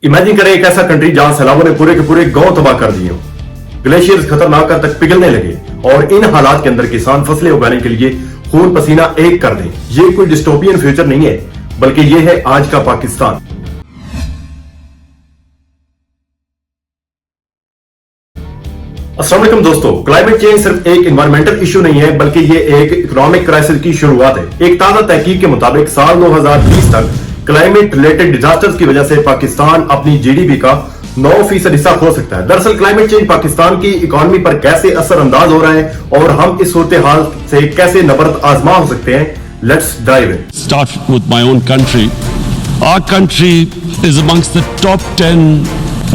Imagine करें एक ऐसा कंट्री जहां सैलाबों ने पूरे के पूरे गांव तबाह कर दिए हो, ग्लेशियर्स खतरनाक हद तक पिघलने लगे और इन हालात के अंदर किसान फसलें उगाने के लिए खून पसीना एक कर दें। ये कोई डिस्टोपियन फ्यूचर नहीं है, बल्कि ये है आज का पाकिस्तान। अस्सलाम वालेकुम दोस्तों, क्लाइमेट चेंज सिर्फ एक एनवायरमेंटल इशू नहीं है, बल्कि ये एक इकोनॉमिक क्राइसिस की शुरुआत है। एक ताजा तहकीक के मुताबिक साल 2020 तक क्लाइमेट रिलेटेड डिजास्टर्स की वजह से पाकिस्तान अपनी जीडीपी का 9% हिस्सा खो सकता है। दरअसल क्लाइमेट चेंज पाकिस्तान की इकोनॉमी पर कैसे असर अंदाज हो रहा है और हम इस सूरत हाल से कैसे नबरद आजमा हो सकते हैं, let's dive in. Start with my own country. Our country is amongst the top 10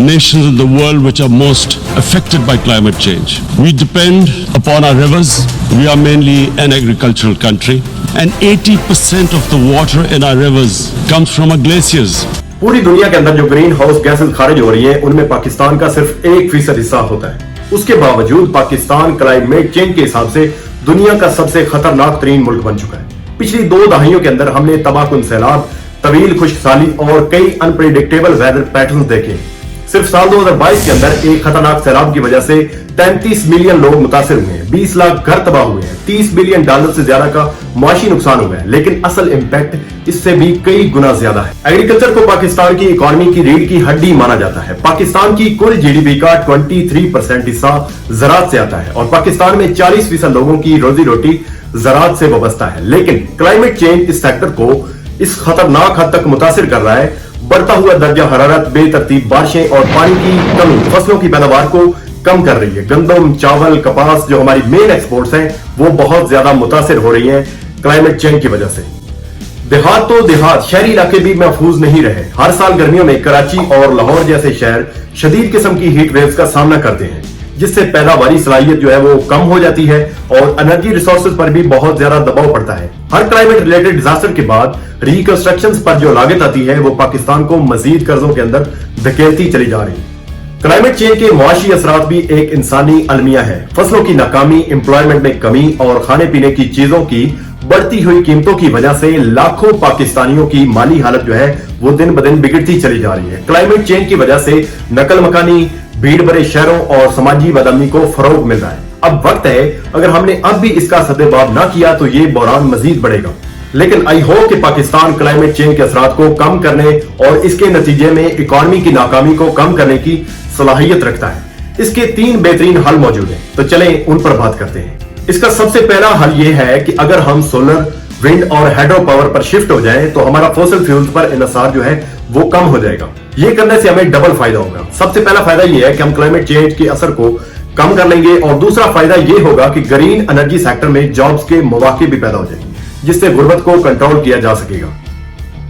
nations in the world which are most affected by climate change. We depend upon our rivers. We are mainly an agricultural country, and 80% of the water in our rivers comes from our glaciers. पूरी दुनिया के अंदर जो green house gases खारिज हो रही हैं, उनमें पाकिस्तान का सिर्फ 1% हिस्सा होता है। उसके बावजूद पाकिस्तान क्लाइमेट चेंज के हिसाब से दुनिया का सबसे खतरनाक तरीन मुल्क बन चुका है। पिछली 2 दहाइयों के अंदर हमने तबाहकुन सैलाब, तवील खुश्कसाली और कई अनप्रेडिक्टेबल वेदर पैटर्न देखे। सिर्फ साल 2022 के अंदर एक खतरनाक सैलाब की वजह से 33 मिलियन लोग मुतासिर हुए हैं, 20 लाख घर तबाह हुए हैं, 30 बिलियन डॉलर से ज्यादा का मुआशी नुकसान हुआ है। लेकिन असल इंपैक्ट इससे भी कई गुना ज्यादा है। एग्रीकल्चर को पाकिस्तान की इकोनॉमी की रीढ़ की हड्डी माना जाता है। पाकिस्तान की कुल जीडीपी का 23% हिस्सा ज़राअत से आता है और पाकिस्तान में 40% लोगों की रोजी रोटी ज़राअत से वाबस्ता है। लेकिन क्लाइमेट चेंज इस सेक्टर को इस खतरनाक हद तक मुतासिर कर रहा है। बढ़ता हुआ दर्जा हरारत, बेतरतीब बारिशें और पानी की कमी फसलों की पैदावार को कम कर रही है। गंदम, चावल, कपास जो हमारी मेन एक्सपोर्ट्स हैं, वो बहुत ज्यादा मुतासिर हो रही हैं क्लाइमेट चेंज की वजह से। देहात तो देहात, शहरी इलाके भी महफूज नहीं रहे। हर साल गर्मियों में कराची और लाहौर जैसे शहर शदीद किस्म की हीट वेव्स का सामना करते हैं, जिससे पैदावारी सलाहियत जो है वो कम हो जाती है और एनर्जी रिसोर्सेज पर भी बहुत ज्यादा दबाव पड़ता है। हर क्लाइमेट रिलेटेड डिजास्टर के बाद रिकंस्ट्रक्शंस पर जो लागत आती है, वो पाकिस्तान को मजीद कर्जों के अंदर धकेलती चली जा रही है। क्लाइमेट चेंज के मुआशी असरात भी एक इंसानी अलमिया है। फसलों की नाकामी, एम्प्लॉयमेंट में कमी और खाने पीने की चीजों की बढ़ती हुई कीमतों की वजह से लाखों पाकिस्तानियों की माली हालत जो है वो दिन ब दिन बिगड़ती चली जा रही है। क्लाइमेट चेंज की वजह से नकल मकानी, भीड़ भरे शहरों और समाजी बदअमनी को फरोग मिल रहा है। अब वक्त है, अगर हमने अब भी इसका सद्देबाब ना किया तो ये बहरान मजीद बढ़ेगा। लेकिन आई होप कि पाकिस्तान क्लाइमेट चेंज के असरात को कम करने और इसके नतीजे में इकोनॉमी की नाकामी को कम करने की सलाहियत रखता है। इसके 3 बेहतरीन हल मौजूद हैं, तो चलें उन पर बात करते हैं। इसका सबसे पहला हल यह है कि अगर हम सोलर, विंड और हाइड्रो पावर पर शिफ्ट हो जाएं, तो हमारा फॉसिल फ्यूल्स पर इन्हिसार जो है वो कम हो जाएगा। ये करने से हमें डबल फायदा होगा। सबसे पहला फायदा ये है कि हम क्लाइमेट चेंज के असर को कम कर लेंगे और दूसरा फायदा ये होगा कि ग्रीन एनर्जी सेक्टर में जॉब्स के मौके भी पैदा हो जाएंगे, जिससे गुर्बत को कंट्रोल किया जा सकेगा।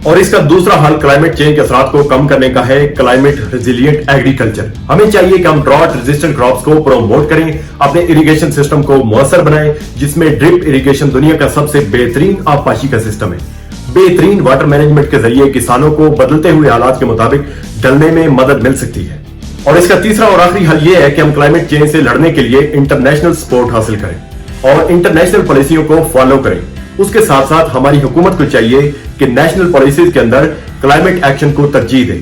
और इसका दूसरा हल क्लाइमेट चेंज के असरात को कम करने का है क्लाइमेट रेजिलिएंट एग्रीकल्चर। हमें चाहिए कि हम ड्रॉट रेजिस्टेंट क्रॉप्स को प्रमोट करें, अपने इरिगेशन सिस्टम को मुअस्सर बनाएं, जिसमें ड्रिप इरिगेशन दुनिया का सबसे बेहतरीन आबपाशी का सिस्टम है। बेहतरीन वाटर मैनेजमेंट के जरिए किसानों को बदलते हुए हालात के मुताबिक ढलने में मदद मिल सकती है। और इसका तीसरा और आखिरी हल यह है कि हम क्लाइमेट चेंज से लड़ने के लिए इंटरनेशनल सपोर्ट हासिल करें और इंटरनेशनल पॉलिसियों को फॉलो करें। उसके साथ साथ हमारी हुकूमत को चाहिए कि नेशनल पॉलिसीज के अंदर क्लाइमेट एक्शन को तरजीह दें।